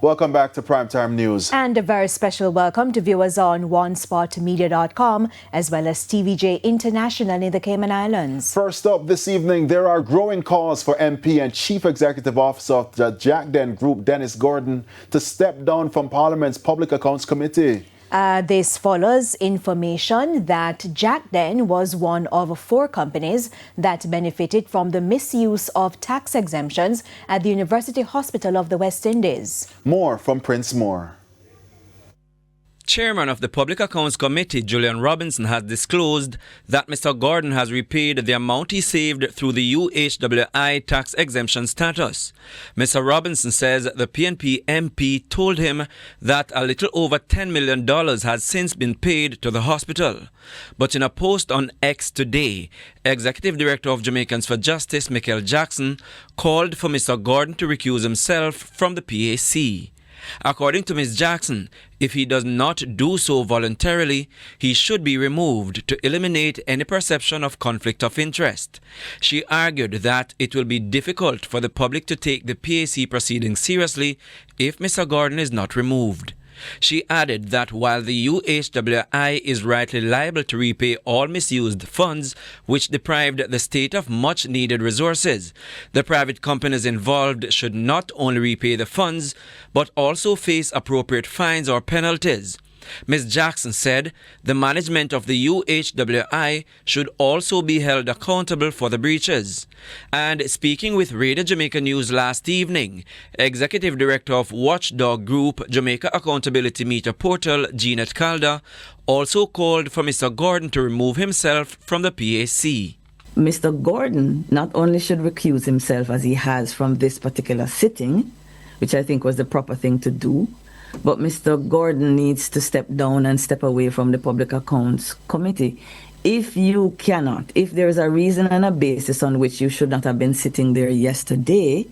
Welcome back to Primetime News. And a very special welcome to viewers on OneSpotMedia.com as well as TVJ International in the Cayman Islands. First up this evening, there are growing calls for MP and Chief Executive Officer of the Jack Den Group, Dennis Gordon, to step down from Parliament's Public Accounts Committee. This follows information that Jack Den was one of 4 companies that benefited from the misuse of tax exemptions at the University Hospital of the West Indies. More from Prince Moore. Chairman of the Public Accounts Committee, Julian Robinson, has disclosed that Mr. Gordon has repaid the amount he saved through the UHWI tax exemption status. Mr. Robinson says the PNP MP told him that a little over $10 million has since been paid to the hospital. But in a post on X today, Executive Director of Jamaicans for Justice, Michael Jackson, called for Mr. Gordon to recuse himself from the PAC. According to Ms. Jackson, if he does not do so voluntarily, he should be removed to eliminate any perception of conflict of interest. She argued that it will be difficult for the public to take the PAC proceedings seriously if Mr. Gordon is not removed. She added that while the UHWI is rightly liable to repay all misused funds which deprived the state of much-needed resources, the private companies involved should not only repay the funds but also face appropriate fines or penalties. Ms. Jackson said the management of the UHWI should also be held accountable for the breaches. And speaking with Radio Jamaica News last evening, Executive Director of Watchdog Group Jamaica Accountability Meter Portal, Jeanette Calder, also called for Mr. Gordon to remove himself from the PAC. Mr. Gordon not only should recuse himself as he has from this particular sitting, which I think was the proper thing to do, but Mr. Gordon needs to step down and step away from the Public Accounts Committee. If you cannot, if there is a reason and a basis on which you should not have been sitting there yesterday,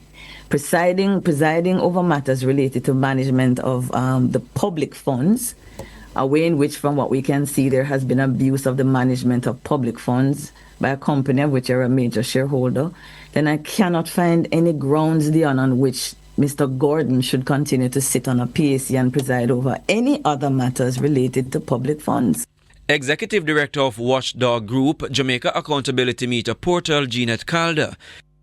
presiding over matters related to management of the public funds, a way in which, from what we can see, there has been abuse of the management of public funds by a company of which you're a major shareholder, then I cannot find any grounds beyond on which Mr. Gordon should continue to sit on a PAC and preside over any other matters related to public funds. Executive Director of Watchdog Group Jamaica Accountability Meter Portal, Jeanette Calder,